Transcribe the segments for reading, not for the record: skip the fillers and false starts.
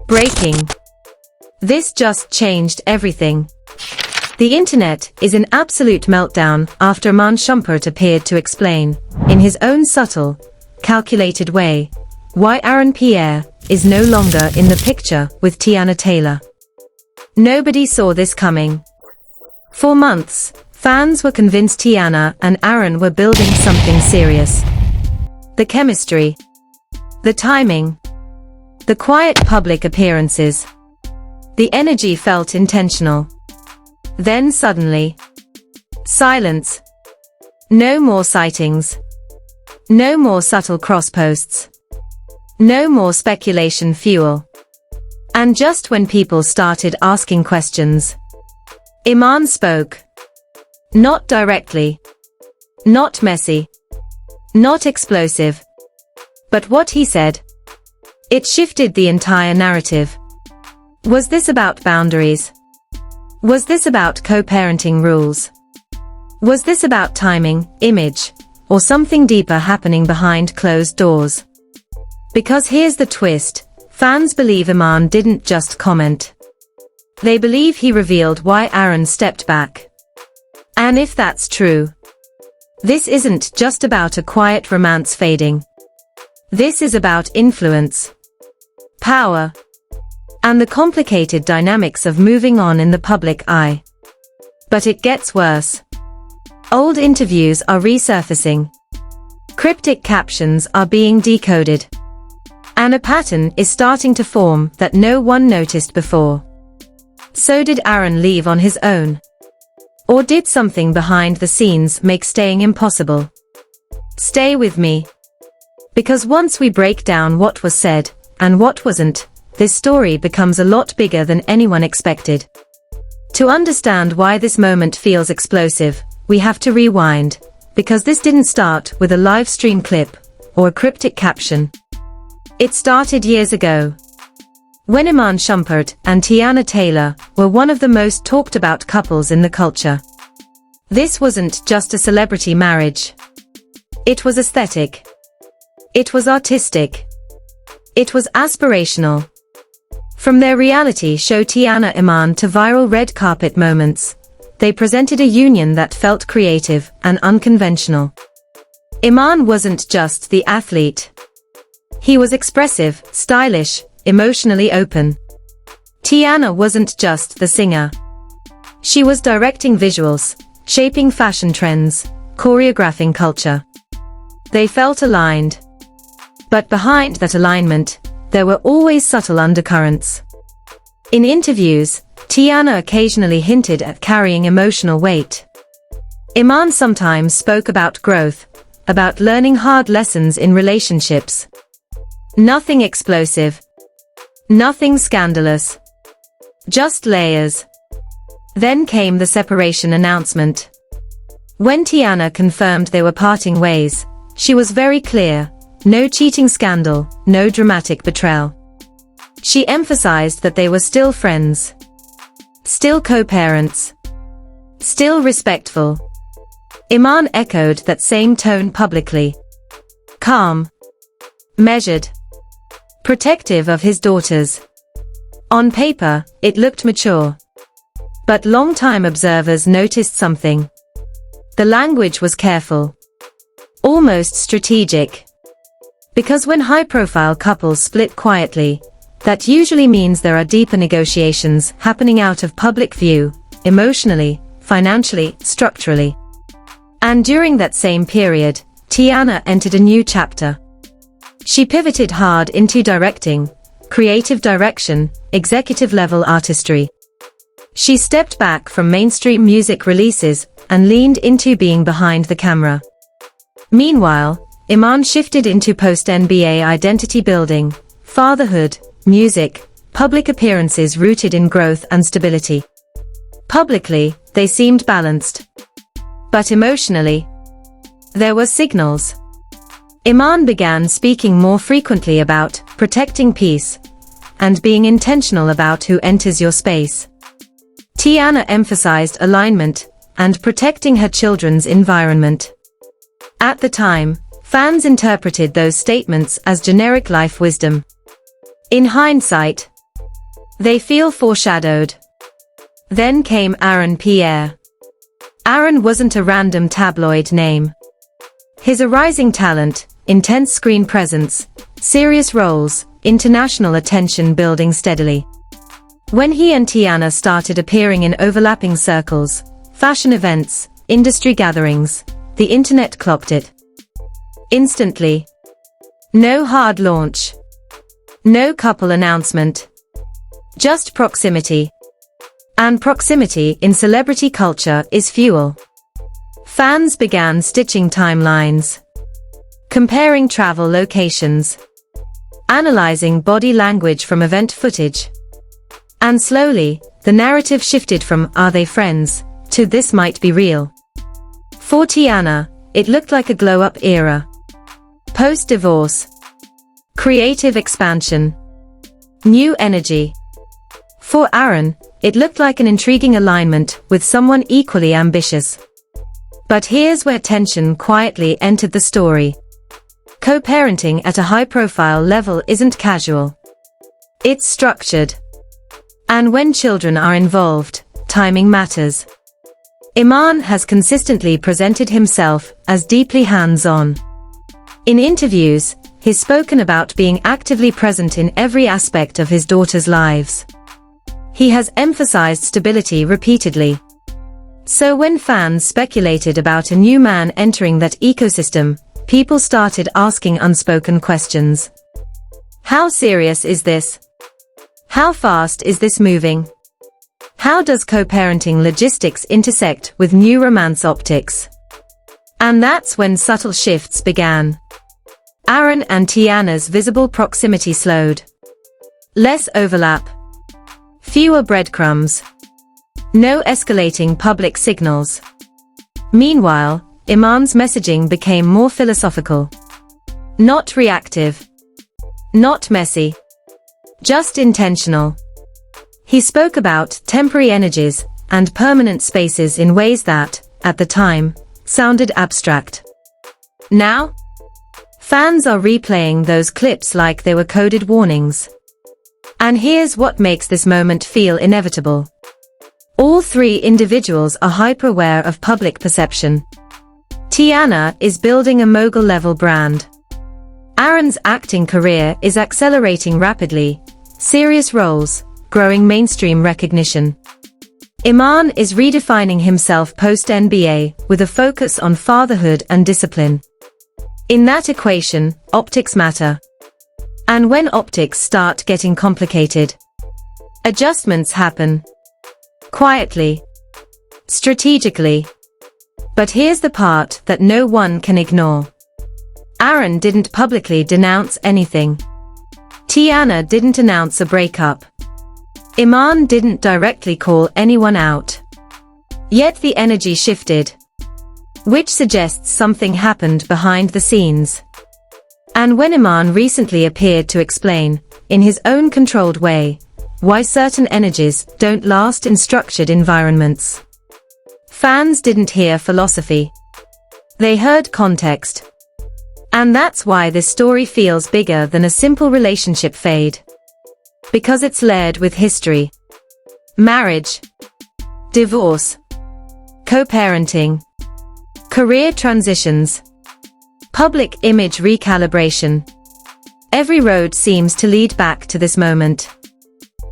Breaking. This just changed everything. The internet is in absolute meltdown after Iman Shumpert appeared to explain, in his own subtle, calculated way, why Pierre is no longer in the picture with Teyana Taylor. Nobody saw this coming. For months, fans were convinced Teyana and Aaron were building something serious. The chemistry. The timing. The quiet public appearances. The energy felt intentional. Then suddenly, silence. No more sightings. No more subtle cross-posts. No more speculation fuel. And just when people started asking questions, Iman spoke. Not directly. Not messy. Not explosive. But what he said, it shifted the entire narrative. Was this about boundaries? Was this about co-parenting rules? Was this about timing, image, or something deeper happening behind closed doors? Because here's the twist, fans believe Iman didn't just comment. They believe he revealed why Aaron stepped back. And if that's true, this isn't just about a quiet romance fading. This is about influence, power, and the complicated dynamics of moving on in the public eye. But it gets worse. Old interviews are resurfacing. Cryptic captions are being decoded. And a pattern is starting to form that no one noticed before. So did Aaron leave on his own? Or did something behind the scenes make staying impossible? Stay with me. Because once we break down what was said, and what wasn't, this story becomes a lot bigger than anyone expected. To understand why this moment feels explosive, we have to rewind, because this didn't start with a live stream clip, or a cryptic caption. It started years ago. When Iman Shumpert and Teyana Taylor were one of the most talked about couples in the culture. This wasn't just a celebrity marriage. It was aesthetic. It was artistic. It was aspirational. From their reality show Teyana Iman to viral red carpet moments, they presented a union that felt creative and unconventional. Iman wasn't just the athlete. He was expressive, stylish, emotionally open. Teyana wasn't just the singer. She was directing visuals, shaping fashion trends, choreographing culture. They felt aligned. But behind that alignment, there were always subtle undercurrents. In interviews, Teyana occasionally hinted at carrying emotional weight. Iman sometimes spoke about growth, about learning hard lessons in relationships. Nothing explosive. Nothing scandalous. Just layers. Then came the separation announcement. When Teyana confirmed they were parting ways, she was very clear. No cheating scandal, no dramatic betrayal. She emphasized that they were still friends. Still co-parents. Still respectful. Iman echoed that same tone publicly. Calm. Measured. Protective of his daughters. On paper, it looked mature. But long-time observers noticed something. The language was careful. Almost strategic. Because when high-profile couples split quietly, that usually means there are deeper negotiations happening out of public view, emotionally, financially, structurally. And during that same period, Teyana entered a new chapter. She pivoted hard into directing, creative direction, executive-level artistry. She stepped back from mainstream music releases and leaned into being behind the camera. Meanwhile, Iman shifted into post-NBA identity building, fatherhood, music, public appearances rooted in growth and stability. Publicly, they seemed balanced. But emotionally, there were signals. Iman began speaking more frequently about protecting peace and being intentional about who enters your space. Teyana emphasized alignment and protecting her children's environment. At the time, fans interpreted those statements as generic life wisdom. In hindsight, They feel foreshadowed. Then came Aaron Pierre. Aaron wasn't a random tabloid name. His rising talent, intense screen presence, serious roles, international attention building steadily. When he and Teyana started appearing in overlapping circles, fashion events, industry gatherings, the internet clocked it. Instantly. No hard launch. No couple announcement. Just proximity. And proximity in celebrity culture is fuel. Fans began stitching timelines, comparing travel locations, analyzing body language from event footage. And slowly, the narrative shifted from "Are they friends?" to "This might be real." For Teyana, it looked like a glow-up era. Post-divorce. Creative expansion. New energy. For Aaron, it looked like an intriguing alignment with someone equally ambitious. But here's where tension quietly entered the story. Co-parenting at a high-profile level isn't casual. It's structured. And when children are involved, timing matters. Iman has consistently presented himself as deeply hands-on. In interviews, he's spoken about being actively present in every aspect of his daughters' lives. He has emphasized stability repeatedly. So when fans speculated about a new man entering that ecosystem, people started asking unspoken questions. How serious is this? How fast is this moving? How does co-parenting logistics intersect with new romance optics? And that's when subtle shifts began. Aaron and Teyana's visible proximity slowed. Less overlap. Fewer breadcrumbs. No escalating public signals. Meanwhile, Iman's messaging became more philosophical. Not reactive. Not messy. Just intentional. He spoke about temporary energies and permanent spaces in ways that, at the time, sounded abstract. Now, fans are replaying those clips like they were coded warnings. And here's what makes this moment feel inevitable. All three individuals are hyper-aware of public perception. Teyana is building a mogul-level brand. Aaron's acting career is accelerating rapidly. Serious roles, growing mainstream recognition. Iman is redefining himself post-NBA with a focus on fatherhood and discipline. In that equation, optics matter. And when optics start getting complicated, adjustments happen. Quietly. Strategically. But here's the part that no one can ignore. Aaron didn't publicly denounce anything. Teyana didn't announce a breakup. Iman didn't directly call anyone out. Yet the energy shifted. Which suggests something happened behind the scenes. And when Iman recently appeared to explain, in his own controlled way, why certain energies don't last in structured environments, fans didn't hear philosophy. They heard context. And that's why this story feels bigger than a simple relationship fade. Because it's layered with history. Marriage. Divorce. Co-parenting. Career transitions. Public image recalibration. Every road seems to lead back to this moment.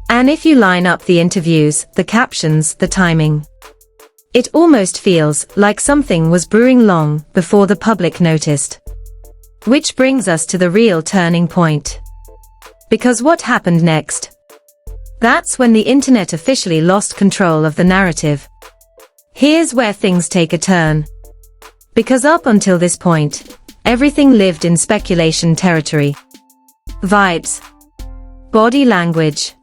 And if you line up the interviews, the captions, the timing, it almost feels like something was brewing long before the public noticed. Which brings us to the real turning point. Because what happened next? That's when the internet officially lost control of the narrative. Here's where things take a turn. Because up until this point, everything lived in speculation territory. Vibes. Body language.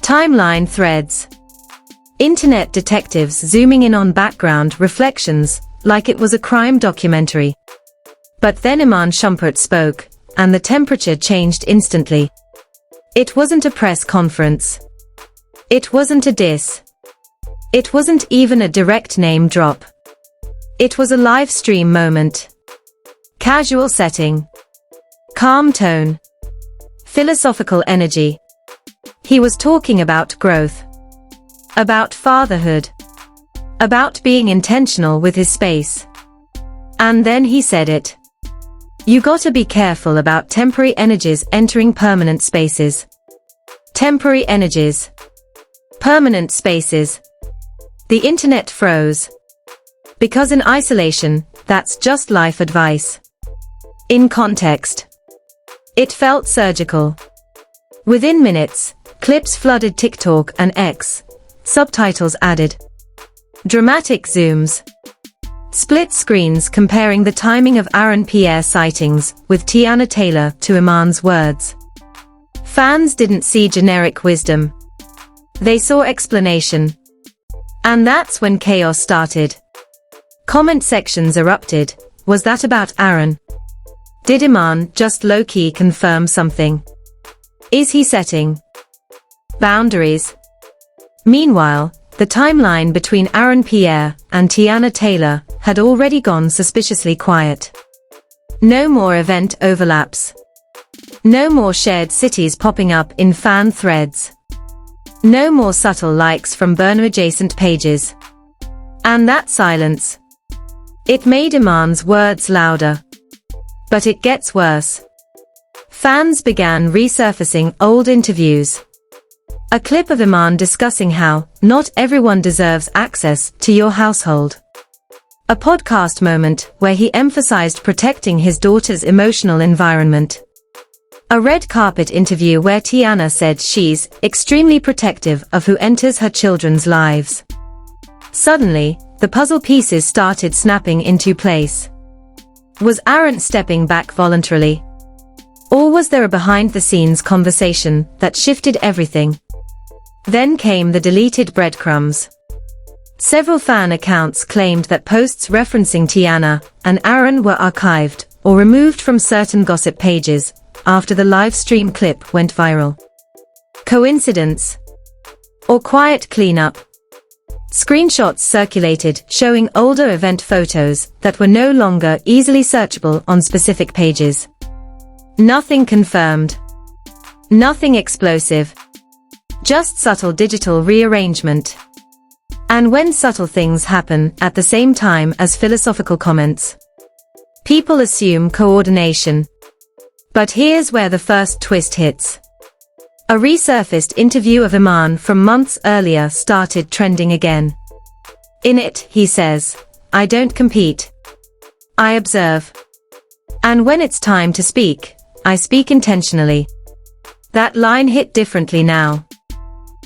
Timeline threads. Internet detectives zooming in on background reflections, like it was a crime documentary. But then Iman Shumpert spoke, and the temperature changed instantly. It wasn't a press conference. It wasn't a diss. It wasn't even a direct name drop. It was a live stream moment. Casual setting. Calm tone. Philosophical energy. He was talking about growth, about fatherhood, about being intentional with his space. And then he said it. You gotta be careful about temporary energies entering permanent spaces. Temporary energies. Permanent spaces. The internet froze. Because in isolation, that's just life advice. In context, it felt surgical. Within minutes, clips flooded TikTok and X, subtitles added. Dramatic zooms. Split screens comparing the timing of Aaron Pierre sightings with Teyana Taylor to Iman's words. Fans didn't see generic wisdom. They saw explanation. And that's when chaos started. Comment sections erupted. Was that about Aaron? Did Iman just low-key confirm something? Is he setting boundaries? Meanwhile, the timeline between Aaron Pierre and Teyana Taylor had already gone suspiciously quiet. No more event overlaps. No more shared cities popping up in fan threads. No more subtle likes from burner-adjacent pages. And that silence. It made Iman's words louder. But it gets worse. Fans began resurfacing old interviews. A clip of Iman discussing how not everyone deserves access to your household. A podcast moment where he emphasized protecting his daughter's emotional environment. A red carpet interview where Teyana said she's extremely protective of who enters her children's lives. Suddenly, the puzzle pieces started snapping into place. Was Aaron stepping back voluntarily? Or was there a behind-the-scenes conversation that shifted everything? Then came the deleted breadcrumbs. Several fan accounts claimed that posts referencing Teyana and Aaron were archived or removed from certain gossip pages after the live stream clip went viral. Coincidence? Or quiet cleanup? Screenshots circulated showing older event photos that were no longer easily searchable on specific pages. Nothing confirmed. Nothing explosive. Just subtle digital rearrangement. And when subtle things happen at the same time as philosophical comments, people assume coordination. But here's where the first twist hits. A resurfaced interview of Iman from months earlier started trending again. In it, he says, "I don't compete. I observe. And when it's time to speak, I speak intentionally." That line hit differently now.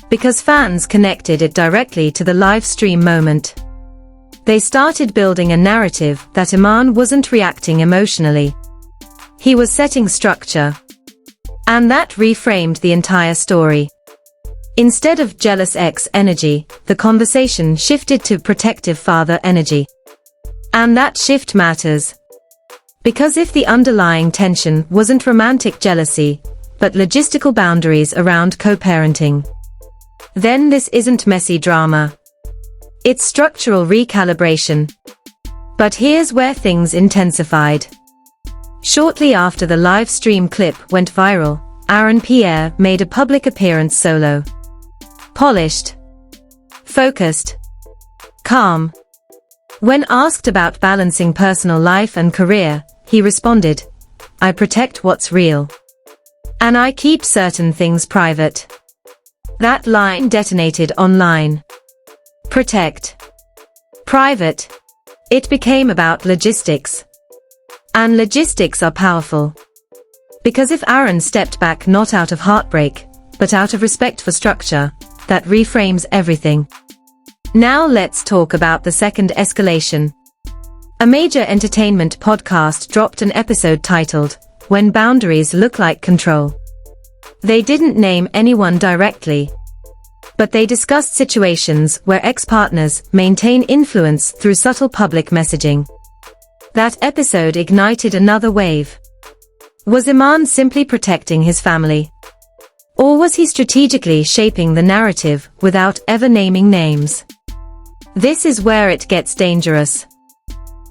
Because fans connected it directly to the live stream moment. They started building a narrative that Iman wasn't reacting emotionally. He was setting structure. And that reframed the entire story. Instead of jealous ex energy, the conversation shifted to protective father energy. And that shift matters. Because if the underlying tension wasn't romantic jealousy, but logistical boundaries around co-parenting, then this isn't messy drama. It's structural recalibration. But here's where things intensified. Shortly after the live stream clip went viral, Aaron Pierre made a public appearance solo. Polished. Focused. Calm. When asked about balancing personal life and career, he responded, "I protect what's real. And I keep certain things private." That line detonated online. Protect. Private. It became about logistics. And logistics are powerful. Because if Aaron stepped back not out of heartbreak, but out of respect for structure, that reframes everything. Now let's talk about the second escalation. A major entertainment podcast dropped an episode titled, "When Boundaries Look Like Control." They didn't name anyone directly. But they discussed situations where ex-partners maintain influence through subtle public messaging. That episode ignited another wave. Was Iman simply protecting his family? Or was he strategically shaping the narrative without ever naming names? This is where it gets dangerous.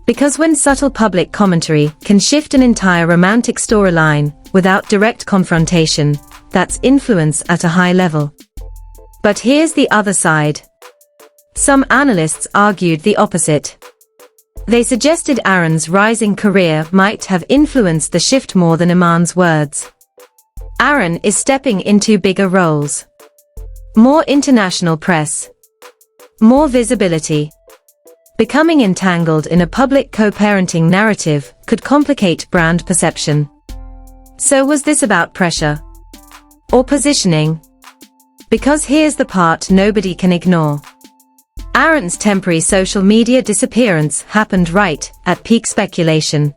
Because when subtle public commentary can shift an entire romantic storyline without direct confrontation, that's influence at a high level. But here's the other side. Some analysts argued the opposite. They suggested Aaron's rising career might have influenced the shift more than Iman's words. Aaron is stepping into bigger roles. More international press. More visibility. Becoming entangled in a public co-parenting narrative could complicate brand perception. So was this about pressure? Or positioning? Because here's the part nobody can ignore. Aaron's temporary social media disappearance happened right at peak speculation.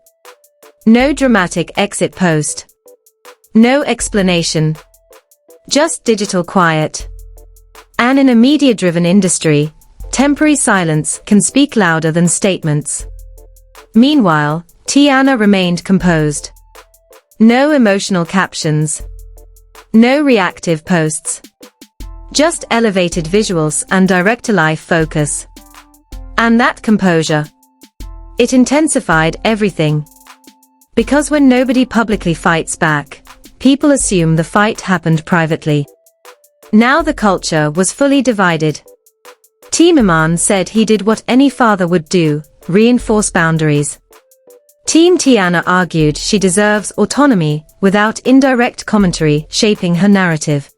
No dramatic exit post. No explanation. Just digital quiet. And in a media-driven industry, temporary silence can speak louder than statements. Meanwhile, Teyana remained composed. No emotional captions. No reactive posts. Just elevated visuals and direct-to-life focus. And that composure. It intensified everything. Because when nobody publicly fights back, people assume the fight happened privately. Now the culture was fully divided. Team Iman said he did what any father would do, reinforce boundaries. Team Teyana argued she deserves autonomy without indirect commentary shaping her narrative.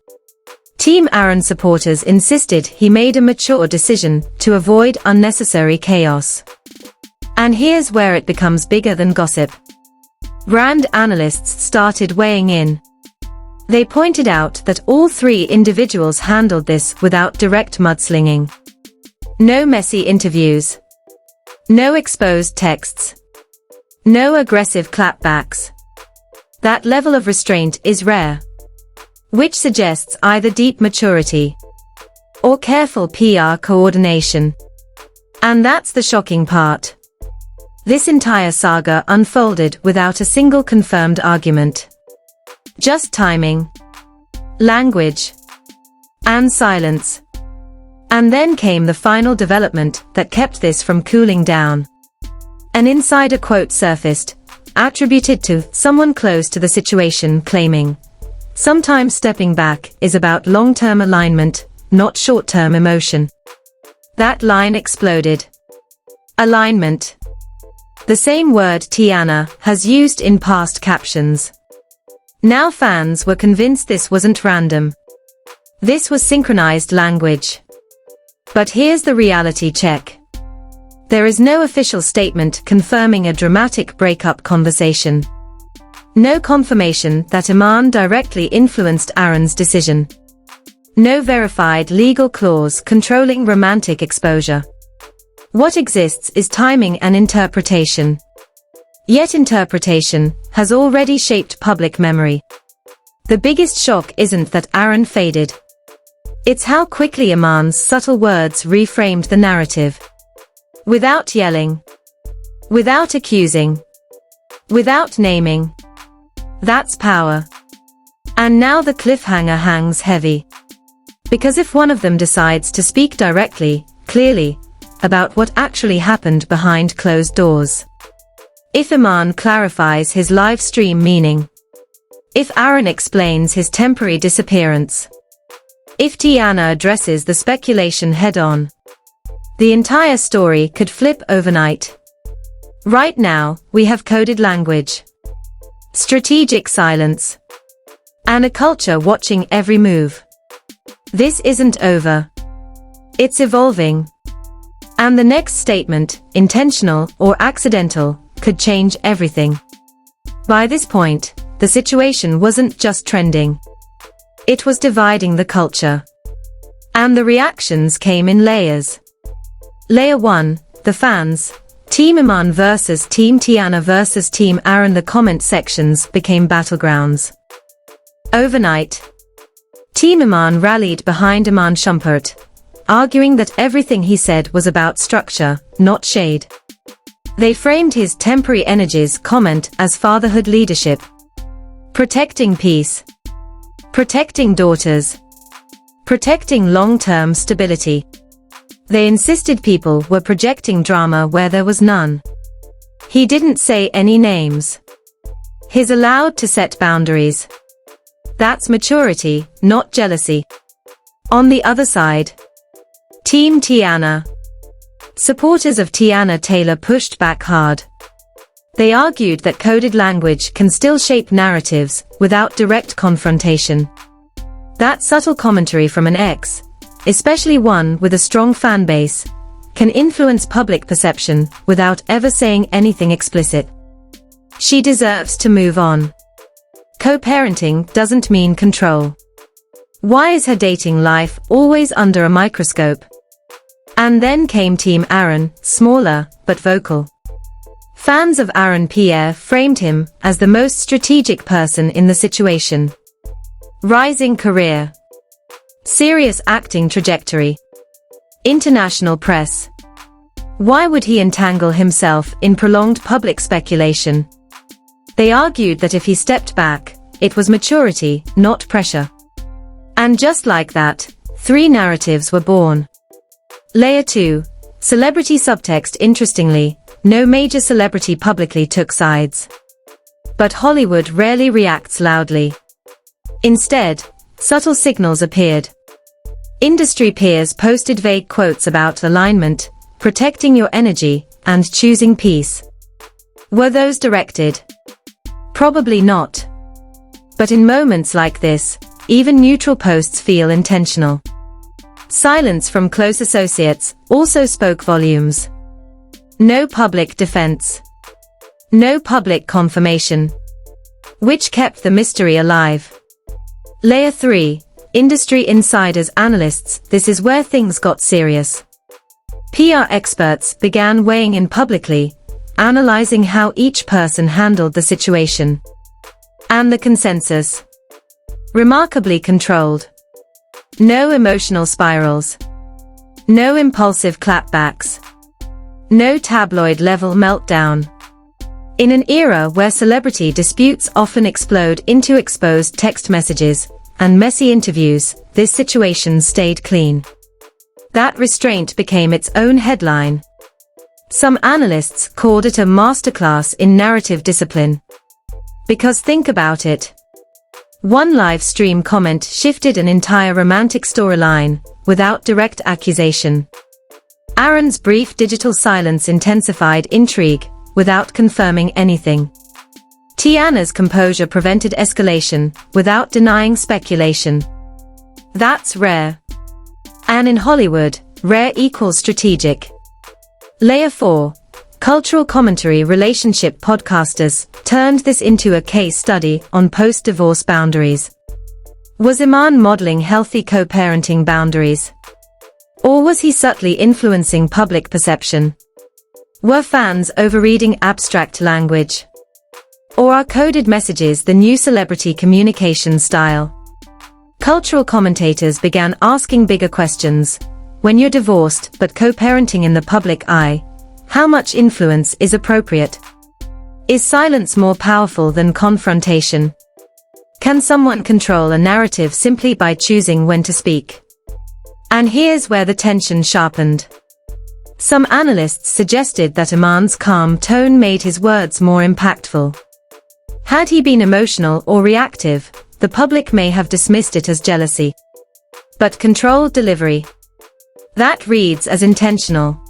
Team Aaron supporters insisted he made a mature decision to avoid unnecessary chaos. And here's where it becomes bigger than gossip. Brand analysts started weighing in. They pointed out that all three individuals handled this without direct mudslinging. No messy interviews. No exposed texts. No aggressive clapbacks. That level of restraint is rare. Which suggests either deep maturity or careful PR coordination. And that's the shocking part. This entire saga unfolded without a single confirmed argument. Just timing, language, and silence. And then came the final development that kept this from cooling down. An insider quote surfaced, attributed to someone close to the situation, claiming, "Sometimes stepping back is about long-term alignment, not short-term emotion." That line exploded. Alignment. The same word Teyana has used in past captions. Now fans were convinced this wasn't random. This was synchronized language. But here's the reality check. There is no official statement confirming a dramatic breakup conversation. No confirmation that Iman directly influenced Aaron's decision. No verified legal clause controlling romantic exposure. What exists is timing and interpretation. Yet interpretation has already shaped public memory. The biggest shock isn't that Aaron faded. It's how quickly Iman's subtle words reframed the narrative. Without yelling. Without accusing. Without naming. That's power. And now the cliffhanger hangs heavy. Because if one of them decides to speak directly, clearly, about what actually happened behind closed doors. If Iman clarifies his live stream meaning. If Aaron explains his temporary disappearance. If Teyana addresses the speculation head-on. The entire story could flip overnight. Right now, we have coded language. Strategic silence. And a culture watching every move. This isn't over. It's evolving. And the next statement, intentional or accidental, could change everything. By this point, the situation wasn't just trending. It was dividing the culture. And the reactions came in layers. Layer 1, the fans. Team Iman versus Team Teyana versus Team Aaron. The comment sections became battlegrounds. Overnight, Team Iman rallied behind Iman Shumpert, arguing that everything he said was about structure, not shade. They framed his temporary energies comment as fatherhood leadership. Protecting peace. Protecting daughters. Protecting long-term stability. They insisted people were projecting drama where there was none. He didn't say any names. He's allowed to set boundaries. That's maturity, not jealousy. On the other side, Team Teyana. Supporters of Teyana Taylor pushed back hard. They argued that coded language can still shape narratives without direct confrontation. That subtle commentary from an ex, especially one with a strong fan base, can influence public perception without ever saying anything explicit. She deserves to move on. Co-parenting doesn't mean control. Why is her dating life always under a microscope? And then came Team Aaron, smaller, but vocal. Fans of Aaron Pierre framed him as the most strategic person in the situation. Rising career. Serious acting trajectory. International press. Why would he entangle himself in prolonged public speculation? They argued that if he stepped back, it was maturity, not pressure. And just like that, 3 narratives were born. Layer 2. Celebrity subtext. Interestingly, no major celebrity publicly took sides. But Hollywood rarely reacts loudly. Instead, subtle signals appeared. Industry peers posted vague quotes about alignment, protecting your energy, and choosing peace. Were those directed? Probably not. But in moments like this, even neutral posts feel intentional. Silence from close associates also spoke volumes. No public defense. No public confirmation. Which kept the mystery alive. Layer 3. Industry insiders. Analysts. This is where things got serious. PR experts began weighing in publicly, analyzing how each person handled the situation. And the consensus. Remarkably controlled. No emotional spirals. No impulsive clapbacks. No tabloid-level meltdown. In an era where celebrity disputes often explode into exposed text messages and messy interviews, this situation stayed clean. That restraint became its own headline. Some analysts called it a masterclass in narrative discipline. Because think about it. One live stream comment shifted an entire romantic storyline, without direct accusation. Aaron's brief digital silence intensified intrigue, without confirming anything. Teyana's composure prevented escalation, without denying speculation. That's rare. And in Hollywood, rare equals strategic. Layer 4. Cultural commentary. Relationship podcasters turned this into a case study on post-divorce boundaries. Was Iman modeling healthy co-parenting boundaries? Or was he subtly influencing public perception? Were fans overreading abstract language? Or are coded messages the new celebrity communication style? Cultural commentators began asking bigger questions. When you're divorced but co-parenting in the public eye, how much influence is appropriate? Is silence more powerful than confrontation? Can someone control a narrative simply by choosing when to speak? And here's where the tension sharpened. Some analysts suggested that Iman's calm tone made his words more impactful. Had he been emotional or reactive, the public may have dismissed it as jealousy. But controlled delivery. That reads as intentional.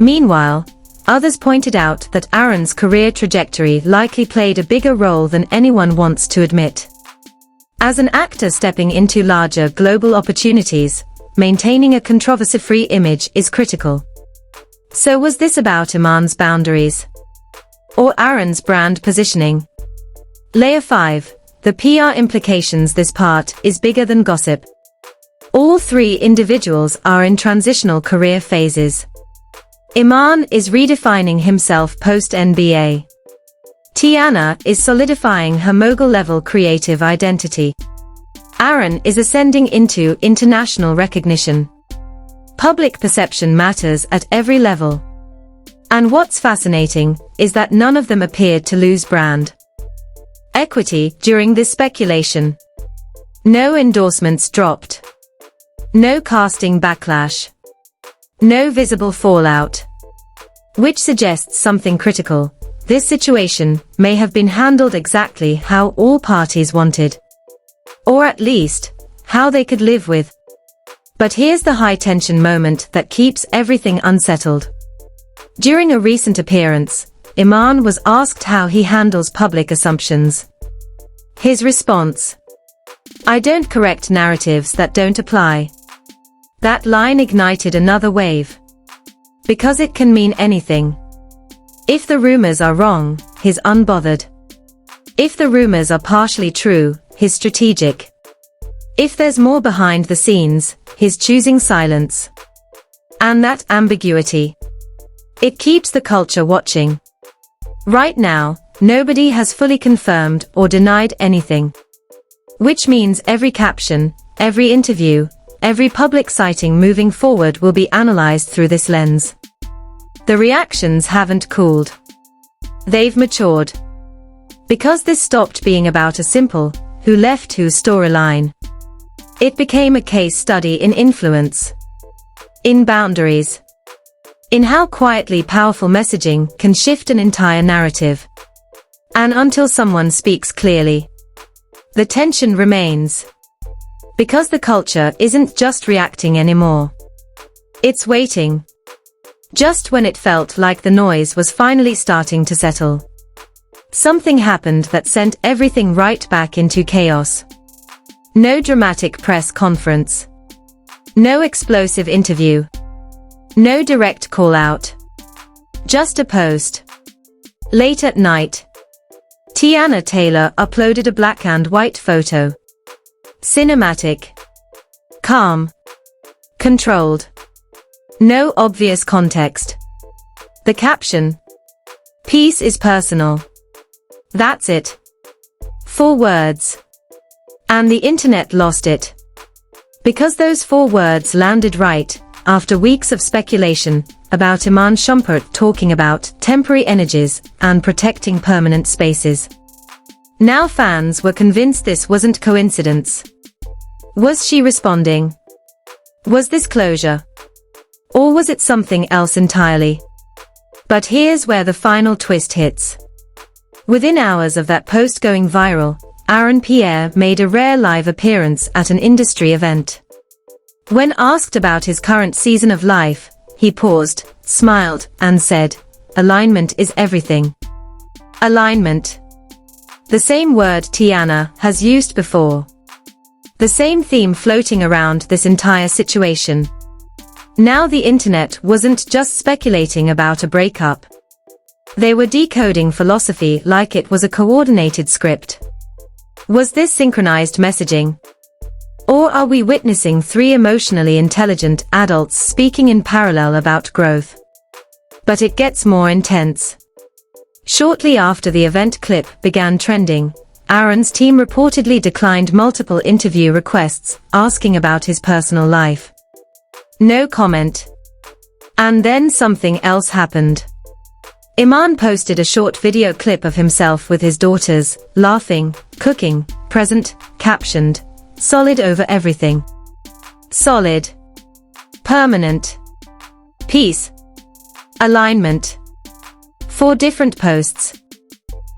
Meanwhile, others pointed out that Aaron's career trajectory likely played a bigger role than anyone wants to admit. As an actor stepping into larger global opportunities, maintaining a controversy-free image is critical. So was this about Iman's boundaries? Or Aaron's brand positioning? Layer 5. The PR implications. This part is bigger than gossip. All 3 individuals are in transitional career phases. Iman is redefining himself post-NBA. Teyana is solidifying her mogul-level creative identity. Aaron is ascending into international recognition. Public perception matters at every level. And what's fascinating is that none of them appeared to lose brand equity during this speculation. No endorsements dropped. No casting backlash. No visible fallout. Which suggests something critical. This situation may have been handled exactly how all parties wanted. Or at least, how they could live with. But here's the high-tension moment that keeps everything unsettled. During a recent appearance, Iman was asked how he handles public assumptions. His response: "I don't correct narratives that don't apply." That line ignited another wave. Because it can mean anything. If the rumors are wrong, he's unbothered. If the rumors are partially true, he's strategic. If there's more behind the scenes, he's choosing silence. And that ambiguity, it keeps the culture watching. Right now, nobody has fully confirmed or denied anything. Which means every caption, every interview, every public sighting moving forward will be analyzed through this lens. The reactions haven't cooled. They've matured. Because this stopped being about a simple, who left who storyline. It became a case study in influence. In boundaries. In how quietly powerful messaging can shift an entire narrative. And until someone speaks clearly, the tension remains. Because the culture isn't just reacting anymore. It's waiting. Just when it felt like the noise was finally starting to settle, something happened that sent everything right back into chaos. No dramatic press conference. No explosive interview. No direct call-out. Just a post. Late at night, Teyana Taylor uploaded a black and white photo. Cinematic. Calm. Controlled. No obvious context. The caption: "Peace is personal." That's it. 4 words. And the internet lost it. Because those 4 words landed right after weeks of speculation about Iman Shumpert talking about temporary energies and protecting permanent spaces. Now fans were convinced this wasn't coincidence. Was she responding? Was this closure? Or was it something else entirely? But here's where the final twist hits. Within hours of that post going viral, Pierre made a rare live appearance at an industry event. When asked about his current season of life, he paused, smiled, and said, "Alignment is everything." Alignment. The same word Teyana has used before. The same theme floating around this entire situation. Now the internet wasn't just speculating about a breakup. They were decoding philosophy like it was a coordinated script. Was this synchronized messaging? Or are we witnessing 3 emotionally intelligent adults speaking in parallel about growth? But it gets more intense. Shortly after the event clip began trending, Aaron's team reportedly declined multiple interview requests asking about his personal life. No comment. And then something else happened. Iman posted a short video clip of himself with his daughters, laughing, cooking, present, captioned, "Solid over everything." Solid. Permanent. Peace. Alignment. 4 different posts.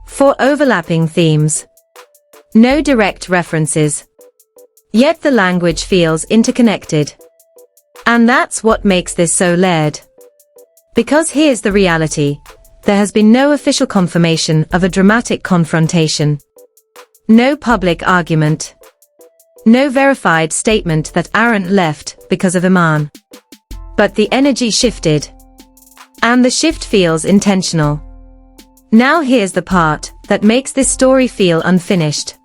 4 overlapping themes. No direct references. Yet the language feels interconnected. And that's what makes this so layered. Because here's the reality. There has been no official confirmation of a dramatic confrontation. No public argument. No verified statement that Aaron left because of Iman. But the energy shifted. And the shift feels intentional. Now here's the part that makes this story feel unfinished.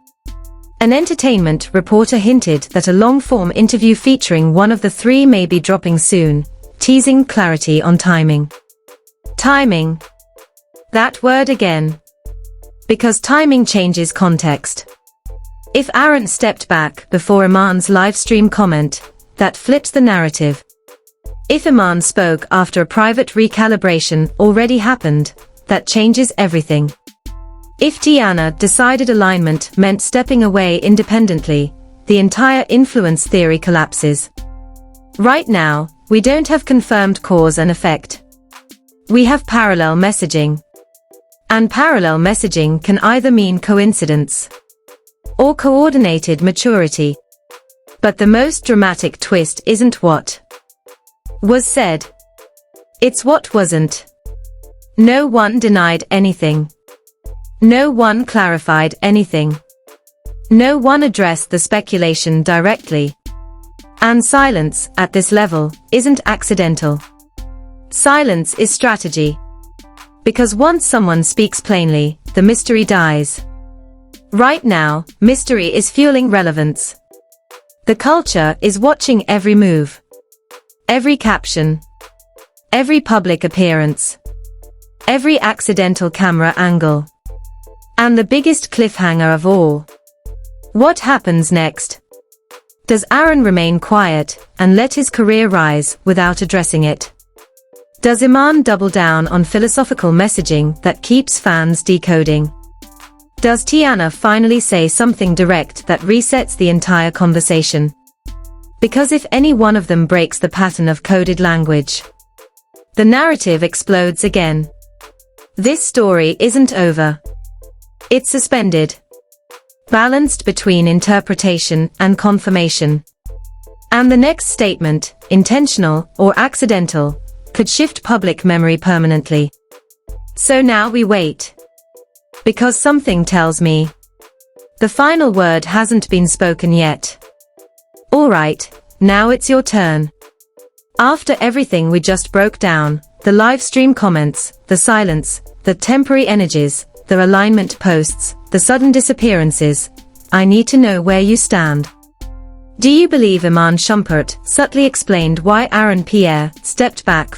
An entertainment reporter hinted that a long-form interview featuring one of the 3 may be dropping soon, teasing clarity on timing. Timing. That word again. Because timing changes context. If Aaron stepped back before Iman's livestream comment, that flips the narrative. If Iman spoke after a private recalibration already happened, that changes everything. If Teyana decided alignment meant stepping away independently, the entire influence theory collapses. Right now, we don't have confirmed cause and effect. We have parallel messaging. And parallel messaging can either mean coincidence or coordinated maturity. But the most dramatic twist isn't what was said. It's what wasn't. No one denied anything. No one clarified anything. No one addressed the speculation directly. And silence, at this level, isn't accidental. Silence is strategy. Because once someone speaks plainly, the mystery dies. Right now, mystery is fueling relevance. The culture is watching every move. Every caption. Every public appearance. Every accidental camera angle. And the biggest cliffhanger of all. What happens next? Does Aaron remain quiet and let his career rise without addressing it? Does Iman double down on philosophical messaging that keeps fans decoding? Does Teyana finally say something direct that resets the entire conversation? Because if any one of them breaks the pattern of coded language, the narrative explodes again. This story isn't over. It's suspended. Balanced between interpretation and confirmation. And the next statement, intentional or accidental, could shift public memory permanently. So now we wait. Because something tells me the final word hasn't been spoken yet. Alright, now it's your turn. After everything we just broke down, the live stream comments, the silence, the temporary energies, the alignment posts, the sudden disappearances, I need to know where you stand. Do you believe Iman Shumpert subtly explained why Aaron Pierre stepped back